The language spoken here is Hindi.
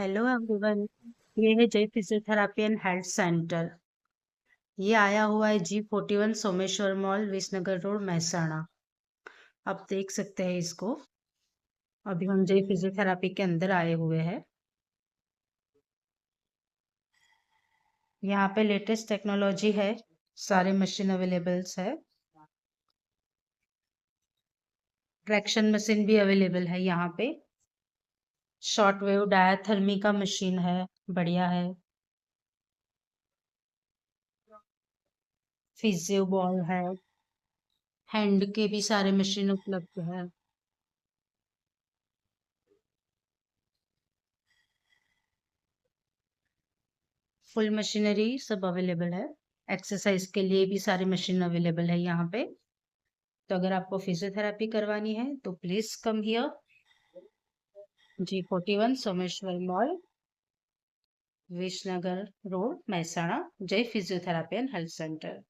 Hello everyone. ये है जय फिजियोथेरापी एंड हेल्थ सेंटर। ये आया हुआ है G41 Someshwar mall, Visnagar road, Mehsana. आप देख सकते हैं इसको। अभी हम जय फिजियोथेरापी के अंदर आए हुए हैं। यहाँ पे लेटेस्ट टेक्नोलॉजी है, सारे मशीन अवेलेबल्स है। ट्रैक्शन मशीन भी अवेलेबल है यहाँ पे। शॉर्ट वेव डायाथर्मी का मशीन है, बढ़िया है। फिजियो बॉल है, हैंड के भी सारे मशीन उपलब्ध है। फुल मशीनरी सब अवेलेबल है। एक्सरसाइज के लिए भी सारी मशीन अवेलेबल है यहाँ पे। तो अगर आपको फिजियोथेरापी करवानी है तो please come here. G41 Someshwar mall, Visnagar road, Mehsana, जय फिजियोथेरापी एंड हेल्थ सेंटर।